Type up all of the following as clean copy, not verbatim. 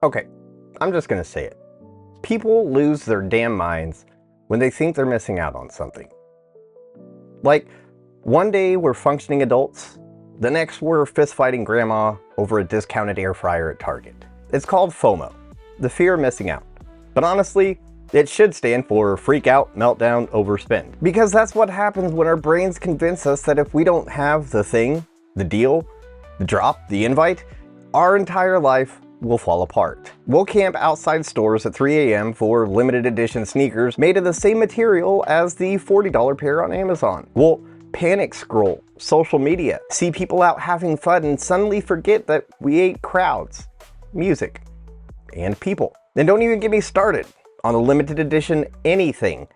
Okay, I'm just gonna say it. People lose their damn minds when they think they're missing out on something. Like, one day we're functioning adults, the next we're fist-fighting grandma over a discounted air fryer at Target. It's called FOMO, the fear of missing out. But honestly, it should stand for freak out, meltdown, overspend. Because that's what happens when our brains convince us that if we don't have the thing, the deal, the drop, the invite, our entire life will fall apart. We'll camp outside stores at 3 a.m. for limited edition sneakers made of the same material as the $40 pair on Amazon. We'll panic scroll social media, see people out having fun, and suddenly forget that we ate crowds, music, and people. And don't even get me started on a limited edition anything.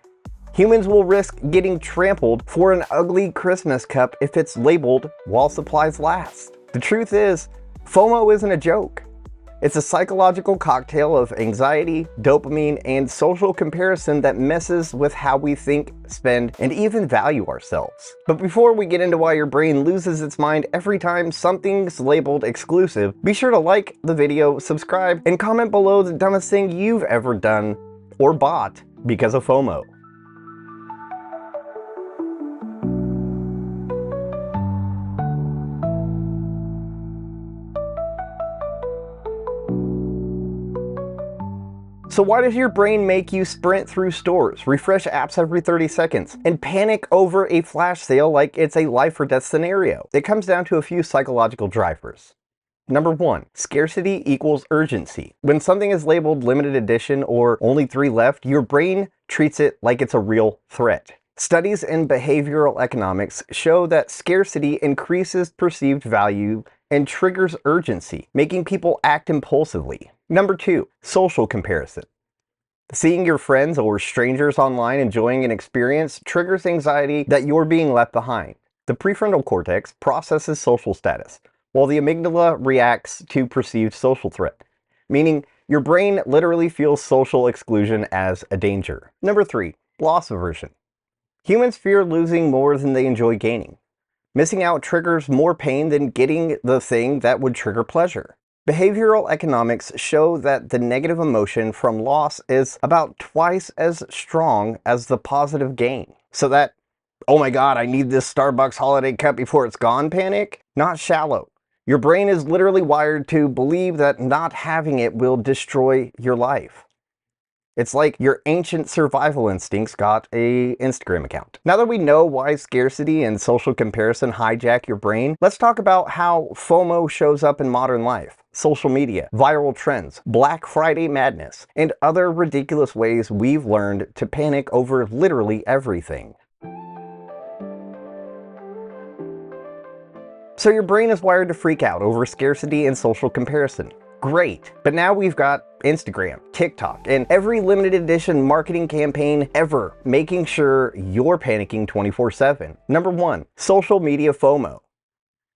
Humans will risk getting trampled for an ugly Christmas cup if it's labeled while supplies last. The truth is, FOMO isn't a joke. It's a psychological cocktail of anxiety, dopamine, and social comparison that messes with how we think, spend, and even value ourselves. But before we get into why your brain loses its mind every time something's labeled exclusive, be sure to like the video, subscribe, and comment below the dumbest thing you've ever done or bought because of FOMO. So why does your brain make you sprint through stores, refresh apps every 30 seconds, and panic over a flash sale like it's a life or death scenario? It comes down to a few psychological drivers. Number 1, scarcity equals urgency. When something is labeled limited edition or only 3 left, your brain treats it like it's a real threat. Studies in behavioral economics show that scarcity increases perceived value and triggers urgency, making people act impulsively. Number 2, social comparison. Seeing your friends or strangers online enjoying an experience triggers anxiety that you're being left behind. The prefrontal cortex processes social status, while the amygdala reacts to perceived social threat, meaning your brain literally feels social exclusion as a danger. Number 3, loss aversion. Humans fear losing more than they enjoy gaining. Missing out triggers more pain than getting the thing that would trigger pleasure. Behavioral economics show that the negative emotion from loss is about twice as strong as the positive gain. So that, oh my god, I need this Starbucks holiday cup before it's gone panic, not shallow. Your brain is literally wired to believe that not having it will destroy your life. It's like your ancient survival instincts got an Instagram account. Now that we know why scarcity and social comparison hijack your brain, let's talk about how FOMO shows up in modern life. Social media, viral trends, Black Friday madness, and other ridiculous ways we've learned to panic over literally everything. So your brain is wired to freak out over scarcity and social comparison. Great, but now we've got Instagram, TikTok, and every limited edition marketing campaign ever making sure you're panicking 24/7. Number 1, social media FOMO.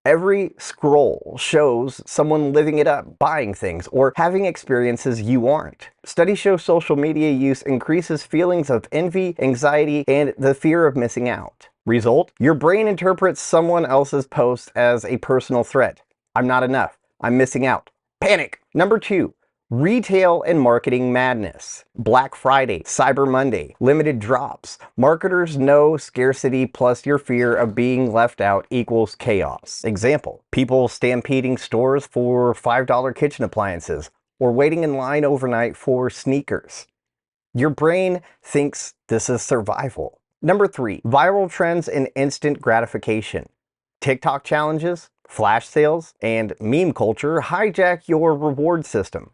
Every scroll shows someone living it up, buying things, or having experiences you aren't. Studies show social media use increases feelings of envy, anxiety, and the fear of missing out. Result? Your brain interprets someone else's post as a personal threat. I'm not enough. I'm missing out. Panic! Number 2, retail and marketing madness. Black Friday, Cyber Monday, limited drops. Marketers know scarcity plus your fear of being left out equals chaos. Example, people stampeding stores for $5 kitchen appliances or waiting in line overnight for sneakers. Your brain thinks this is survival. Number 3, viral trends and instant gratification. TikTok challenges, flash sales, and meme culture hijack your reward system.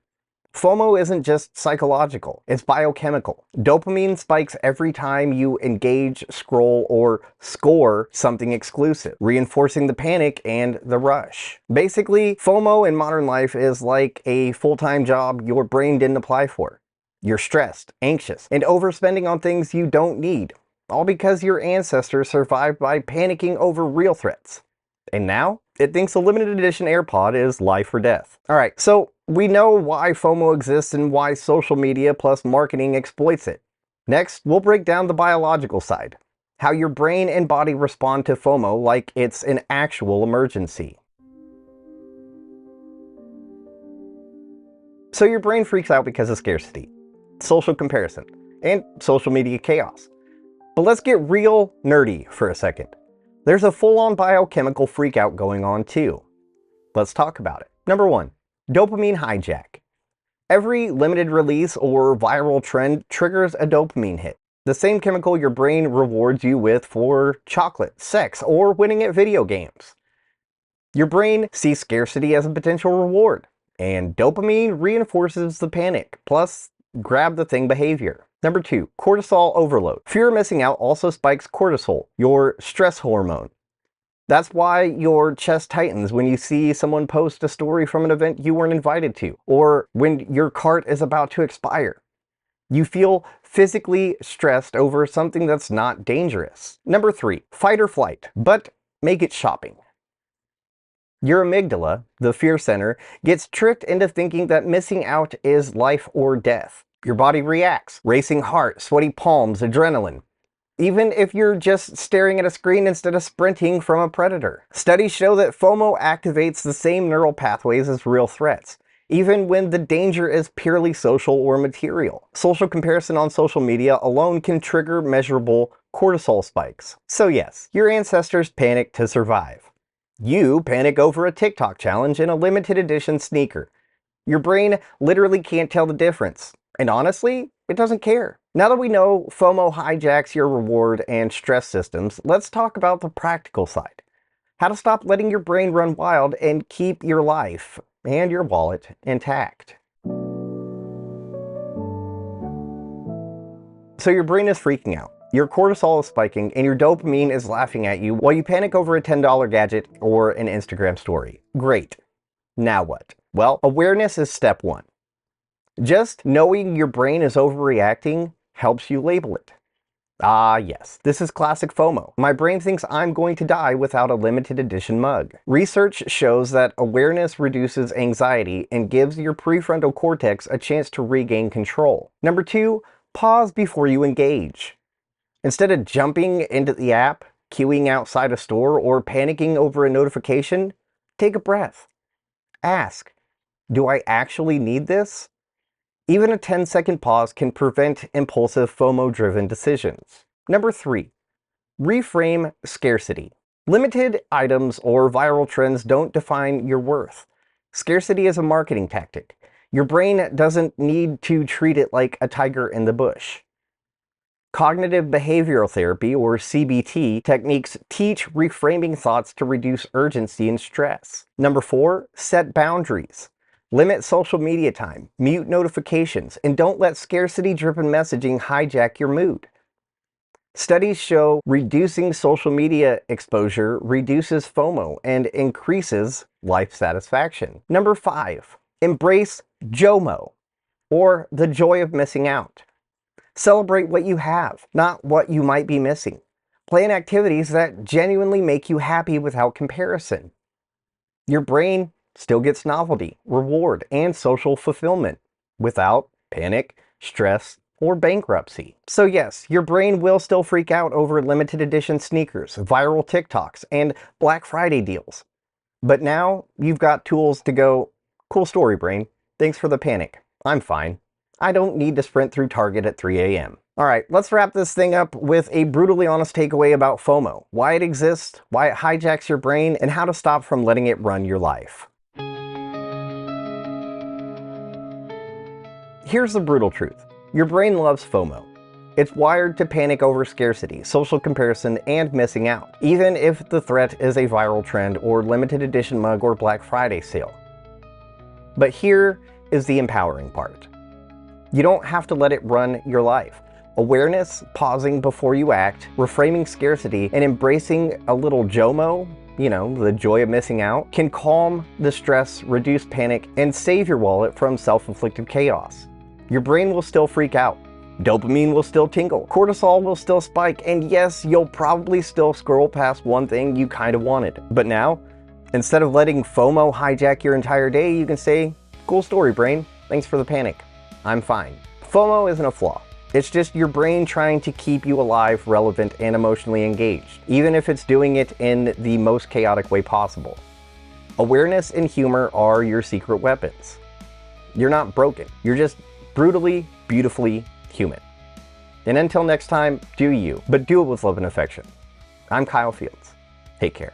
FOMO isn't just psychological, it's biochemical. Dopamine spikes every time you engage, scroll, or score something exclusive, reinforcing the panic and the rush. Basically, FOMO in modern life is like a full-time job your brain didn't apply for. You're stressed, anxious, and overspending on things you don't need, all because your ancestors survived by panicking over real threats. And now, it thinks a limited edition AirPod is life or death. Alright, so we know why FOMO exists and why social media plus marketing exploits it. Next, we'll break down the biological side, how your brain and body respond to FOMO like it's an actual emergency. So your brain freaks out because of scarcity, social comparison, and social media chaos. But let's get real nerdy for a second. There's a full-on biochemical freakout going on too. Let's talk about it. Number 1, dopamine hijack. Every limited release or viral trend triggers a dopamine hit, the same chemical your brain rewards you with for chocolate, sex, or winning at video games. Your brain sees scarcity as a potential reward, and dopamine reinforces the panic, plus grab the thing behavior. Number 2, cortisol overload. Fear of missing out also spikes cortisol, your stress hormone. That's why your chest tightens when you see someone post a story from an event you weren't invited to, or when your cart is about to expire. You feel physically stressed over something that's not dangerous. Number 3, fight or flight, but make it shopping. Your amygdala, the fear center, gets tricked into thinking that missing out is life or death. Your body reacts, racing heart, sweaty palms, adrenaline. Even if you're just staring at a screen instead of sprinting from a predator. Studies show that FOMO activates the same neural pathways as real threats, even when the danger is purely social or material. Social comparison on social media alone can trigger measurable cortisol spikes. So yes, your ancestors panicked to survive. You panic over a TikTok challenge in a limited edition sneaker. Your brain literally can't tell the difference. And honestly, it doesn't care. Now that we know FOMO hijacks your reward and stress systems, let's talk about the practical side. How to stop letting your brain run wild and keep your life and your wallet intact. So your brain is freaking out. Your cortisol is spiking and your dopamine is laughing at you while you panic over a $10 gadget or an Instagram story. Great. Now what? Well, awareness is step 1. Just knowing your brain is overreacting helps you label it. Ah yes, this is classic FOMO. My brain thinks I'm going to die without a limited edition mug. Research shows that awareness reduces anxiety and gives your prefrontal cortex a chance to regain control. Number 2, pause before you engage. Instead of jumping into the app, queuing outside a store, or panicking over a notification, take a breath. Ask, do I actually need this? Even a 10-second pause can prevent impulsive FOMO-driven decisions. Number 3, reframe scarcity. Limited items or viral trends don't define your worth. Scarcity is a marketing tactic. Your brain doesn't need to treat it like a tiger in the bush. Cognitive behavioral therapy, or CBT, techniques teach reframing thoughts to reduce urgency and stress. Number 4, set boundaries. Limit social media time, mute notifications, and don't let scarcity-driven messaging hijack your mood. Studies show reducing social media exposure reduces FOMO and increases life satisfaction. Number 5, embrace JOMO, or the joy of missing out. Celebrate what you have, not what you might be missing. Plan activities that genuinely make you happy without comparison. Your brain still gets novelty, reward, and social fulfillment without panic, stress, or bankruptcy. So yes, your brain will still freak out over limited edition sneakers, viral TikToks, and Black Friday deals. But now you've got tools to go, cool story, brain. Thanks for the panic. I'm fine. I don't need to sprint through Target at 3 a.m. Alright, let's wrap this thing up with a brutally honest takeaway about FOMO, why it exists, why it hijacks your brain, and how to stop from letting it run your life. Here's the brutal truth. Your brain loves FOMO. It's wired to panic over scarcity, social comparison, and missing out, even if the threat is a viral trend or limited edition mug or Black Friday sale. But here is the empowering part. You don't have to let it run your life. Awareness, pausing before you act, reframing scarcity, and embracing a little JOMO, the joy of missing out, can calm the stress, reduce panic, and save your wallet from self-inflicted chaos. Your brain will still freak out. Dopamine will still tingle. Cortisol will still spike. And yes, you'll probably still scroll past one thing you kind of wanted. But now, instead of letting FOMO hijack your entire day, you can say, cool story, brain. Thanks for the panic. I'm fine. FOMO isn't a flaw. It's just your brain trying to keep you alive, relevant, and emotionally engaged, even if it's doing it in the most chaotic way possible. Awareness and humor are your secret weapons. You're not broken. You're just brutally, beautifully human. And until next time, do you, but do it with love and affection. I'm Kyle Fields. Take care.